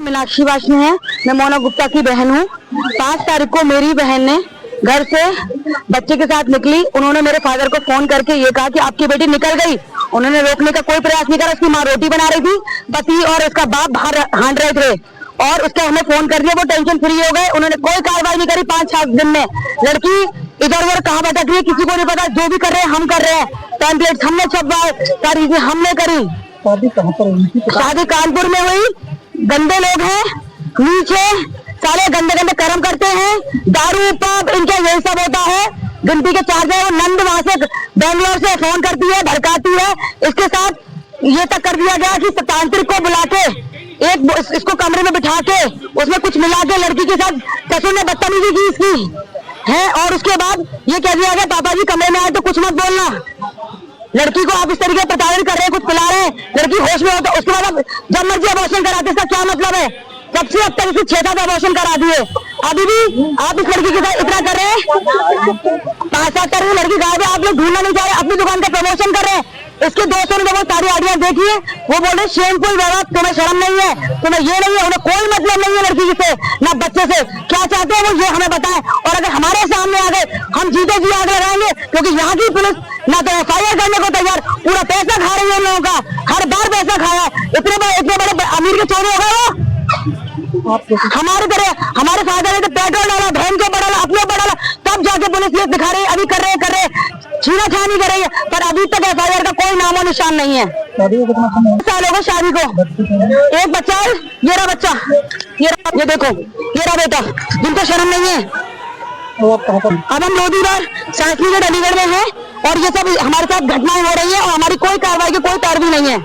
मीनाक्षी वाशनी है, मैं मोना गुप्ता की बहन हूँ। 5 तारीख को मेरी बहन ने घर से बच्चे के साथ निकली। उन्होंने मेरे फादर को फोन करके ये कहा कि आपकी बेटी निकल गई। उन्होंने रोकने का कोई प्रयास नहीं करा। उसकी माँ रोटी बना रही थी, पति और उसका बाप बाहर हांड रहे थे और उसका हमें फोन कर दिया। वो टेंशन फ्री हो गए। उन्होंने कोई कार्रवाई नहीं करी। 5-7 दिन में लड़की इधर उधर कहाँ भटक रही है किसी को नहीं पता। जो भी कर रहे हैं हम कर रहे हैं। टेम्पलेट हमने छपवाए, सारी चीजें हमने करी। शादी कहाँ पर हुई? शादी कानपुर में हुई। गंदे लोग हैं नीचे, सारे गंदे गंदे कर्म करते हैं। दारू पब इनका यही सब होता है। गिनती के 4 जगह नंद वहां से बेंगलोर से फोन करती है, भड़काती है। इसके साथ ये तक कर दिया गया कि तांत्रिक को बुला के इसको कमरे में बिठा के उसमें कुछ मिला के लड़की के साथ ससुर ने बदतमीजी की इसकी है। और उसके बाद ये कह दिया गया पापा जी कमरे में आए तो कुछ मत बोलना। लड़की को आप इस तरीके प्रताड़ित कर रहे हैं, कुछ पिला रहे हैं, लड़की होश में हो तो उसके बाद जब मर्जी अबॉर्शन कराते, इसका क्या मतलब है? सबसे अब तक इसे 6-7 अबॉर्शन करा दिए। अभी भी आप इस लड़की के साथ इतना कर रहे हैं। 5-7 कर रही लड़की गायब है, आप लोग ढूंढना नहीं चाह रहे, अपनी दुकान का प्रमोशन कर रहे हैं। इसके दोस्तों ने जब वो सारी आइडिया देखी है, वो बोल रहे शेमफुल बाबा, तुम्हें शर्म नहीं है, तुम्हें ये नहीं है। उन्हें कोई मतलब नहीं है लड़की से ना बच्चे से। क्या चाहते हैं वो ये हमें बताएं। और अगर हमारे सामने आ गए हम जीते जी आग लगाएंगे, क्योंकि यहाँ की पुलिस ना तो FIR करने को तैयार, पूरा पैसा खा रही है उन लोगों का। हर बार पैसा खाया। इतने बड़े अमीर के चोरी हो गए वो। हमारे तरह हमारे फादर ने तो पेट्रोल डाला, बहन को बढ़ाला, अपने बढ़ाला, तब जाके पुलिस ये दिखा रही है। अभी कर रहे छीना छानी कर रही है, पर अभी तक FIR का कोई नामो निशान नहीं है। शादी को कितना समय? 10 साल हो गए शादी को। एक बच्चा है, ये रहा बच्चा, ये देखो, ये रहा बेटा, जिनको शर्म नहीं है। अब हम लोधीवार सांसलीगढ़ अलीगढ़ में हैं और ये सब हमारे साथ घटनाएं हो रही है और हमारी कोई कार्रवाई की कोई पैरवी नहीं है।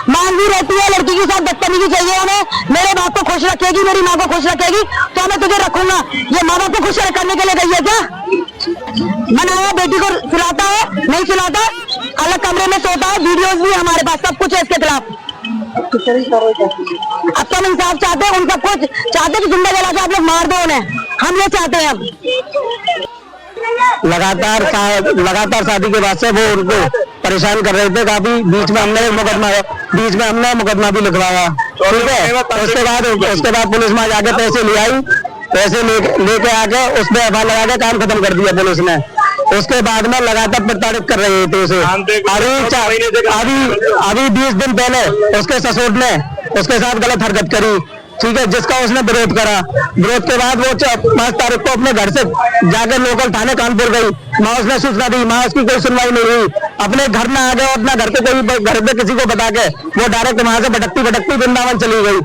मांग भी रहती है, लड़की के साथ बदतमीजी चाहिए हमें। मेरे बाप को खुश रखेगी, मेरी माँ को खुश रखेगी तो मैं तुझे रखूंगा। ये माँ बाप को खुश करने के लिए गई है क्या? मनाया बेटी को सुलाता है, नहीं सुलाता, अलग कमरे में सोता है। वीडियोस भी हमारे पास, सब कुछ है इसके खिलाफ। अब तो हम इंसाफ चाहते हैं, उन सब कुछ चाहते कि जिंदा जला के आप लोग मार दो उन्हें। हम ये चाहते हैं। अब लगातार शादी के बाद से वो उनको परेशान कर रहे थे काफी। बीच में हमने मुकदमा भी लिखवाया, ठीक है। उसके बाद पुलिस में जाके पैसे ले आई, पैसे लेके आके उसने FIR लगा के काम खत्म कर दिया पुलिस ने। उसके बाद में लगातार प्रताड़ित कर रहे थे उसे। अभी 20 दिन पहले उसके ससुर ने उसके साथ गलत हरकत करी, ठीक है, जिसका उसने विरोध करा। विरोध के बाद वो 5 तारीख को अपने घर से जाकर लोकल थाने कानपुर गई। माँ उसने सूचना दी, माँ उसकी कोई सुनवाई नहीं हुई। अपने घर में आ गए और अपना घर पे किसी को बता के वो डायरेक्ट वहां से भटकती वृंदावन चली गई।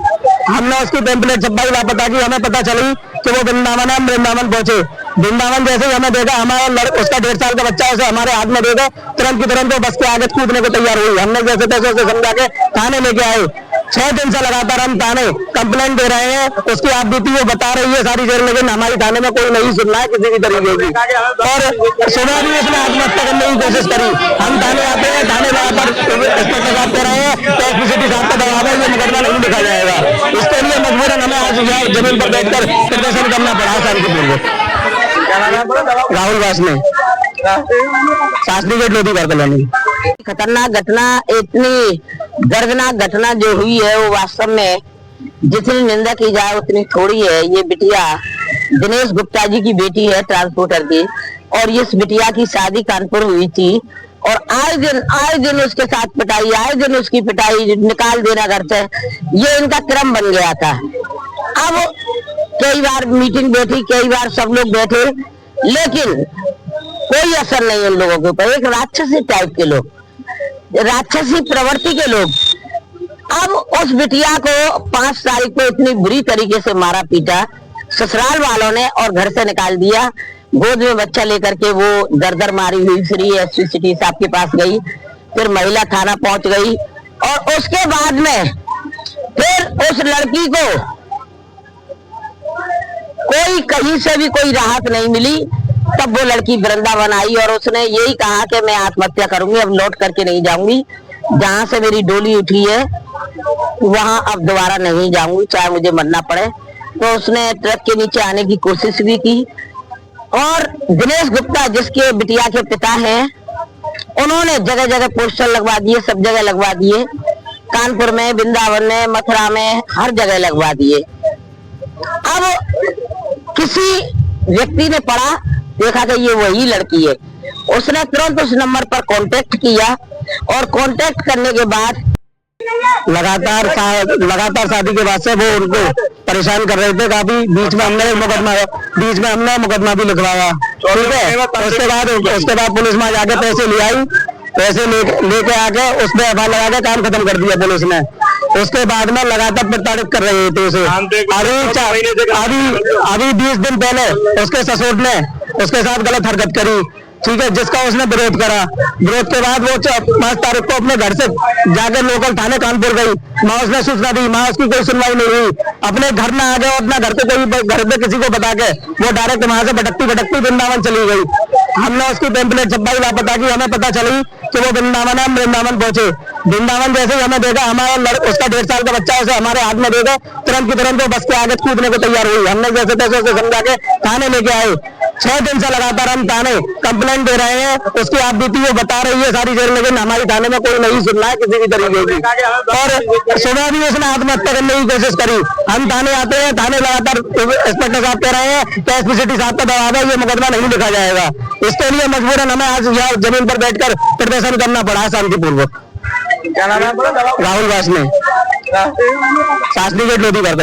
हमने उसकी टेम्पलेट छपवाई, लापता की। हमें पता चली कि वो वृंदावन है। हम वृंदावन पहुंचे। वृंदावन जैसे ही हमें देखा, हमारा उसका 1.5 साल का बच्चा उसे हमारे हाथ में देगा, तुरंत की तुरंत वो बस के आगे कूदने को तैयार हुई। हमने जैसे तैसे उसे समझा के थाने लेके आए। 6 दिन से लगातार हम थाने कंप्लेंट दे रहे हैं। उसकी आप बीती वो बता रही है सारी जगह, लेकिन हमारी थाने में कोई नहीं सुन रहा है किसी भी तरीके की। और सुबह भी उसने आत्महत्या करने की कोशिश करी। हम थाने आते हैं, थाने लगातार इंस्पेक्टर साहब कह रहे हैं तो एसपीसीटी साहब का दबाव है, ये मुकदमा नहीं लिखा जाएगा। इसके लिए मजबूरन हमें आज जमीन पर बैठकर प्रदर्शन करना पड़ा शांतिपूर्वक। Rahul Vasne, Shastri gate Lodhiwar colony. खतरनाक घटना, इतनी दर्दनाक घटना जो हुई है वो वास्तव में जितनी निंदा की जाए उतनी थोड़ी है। ये बिटिया दिनेश गुप्ता जी की बेटी है, ट्रांसपोर्टर की, और इस बिटिया की शादी कानपुर हुई थी और आए दिन उसके साथ पिटाई, आए दिन उसकी पिटाई, निकाल देना घर से, ये इनका क्रम बन गया था। अब कई बार मीटिंग बैठी, कई बार सब लोग बैठे, लेकिन कोई असर नहीं उन लोगों के ऊपर। एक राक्षसी टाइप के लोग, राक्षसी प्रवृत्ति के लोग। अब उस बिटिया को 5 तारीख को इतनी बुरी तरीके से मारा पीटा ससुराल वालों ने और घर से निकाल दिया। गोद में बच्चा लेकर के वो दर मारी हुई फिर एसपी साहब के पास गई, फिर महिला थाना पहुंच गई और उसके बाद में फिर उस लड़की को कोई कहीं से भी कोई राहत नहीं मिली। तब वो लड़की वृंदावन आई और उसने यही कहा कि मैं आत्महत्या करूंगी, अब लौट करके नहीं जाऊंगी, जहां से मेरी डोली उठी है वहां अब दोबारा नहीं जाऊंगी, चाहे मुझे मरना पड़े। तो उसने ट्रक के नीचे आने की कोशिश भी की और दिनेश गुप्ता जिसके बिटिया के पिता हैं, उन्होंने जगह जगह पोस्टर लगवा दिए, सब जगह लगवा दिए कानपुर में, वृंदावन में, मथुरा में, हर जगह लगवा दिए। अब किसी व्यक्ति ने पढ़ा, देखा कि ये वही लड़की है, उसने तुरंत उस नंबर पर कांटेक्ट किया और कांटेक्ट करने के बाद लगातार शादी के बाद से वो उनको परेशान कर रहे थे काफी। बीच में हमने मुकदमा भी लिखवाया, ठीक है। उसके बाद पुलिस में जाके पैसे ले आई, पैसे लेके आके उसने एफआईआर लगा के काम खत्म कर दिया पुलिस ने। उसके बाद में लगातार प्रताड़ित कर रहे थे उसे। अभी 20 दिन पहले उसके ससुर ने उसके साथ गलत हरकत करी, ठीक है, जिसका उसने विरोध करा। विरोध के बाद वो 5 तारीख को अपने घर से जाकर लोकल थाने कानपुर गई। माँ उसने सूचना दी, माँ उसकी कोई सुनवाई नहीं हुई। अपने घर में आ गए, अपना घर पे किसी को बता के वो डायरेक्ट वहां से भटकती वृंदावन चली गई। हमने उसकी पेम्पलेट छपवाई, लापता की, हमें पता चली कि वो वृंदावन है। हम वृंदावन पहुंचे, वृंदावन जैसे ही हमें देखा, उसका 1.5 साल का बच्चा उसे हमारे हाथ में देगा, तुरंत की तुरंत वो बस के आगे कूदने को तैयार हुई। हमने जैसे तैसे उसे समझा के थाने लेके आए। 6 दिन से लगातार हम थाने कंप्लेंट दे रहे हैं, उसकी आप बीती वो बता रही है सारी जगह, लेकिन हमारी थाने में कोई नहीं सुन रहा है किसी भी तरीके की। और सुबह भी उसने आत्महत्या करने की कोशिश करी। हम थाने आते हैं, थाने लगातार इंस्पेक्टर साहब कह रहे हैं कि एसपी साहब का दबाव है, ये मुकदमा नहीं लिखा जाएगा। इसके लिए मजबूरन हमें आज यहाँ जमीन पर बैठकर प्रदर्शन करना पड़ा है शांतिपूर्वक। क्या नाम है? राहुल वासने, शासनी गेट लोधी कर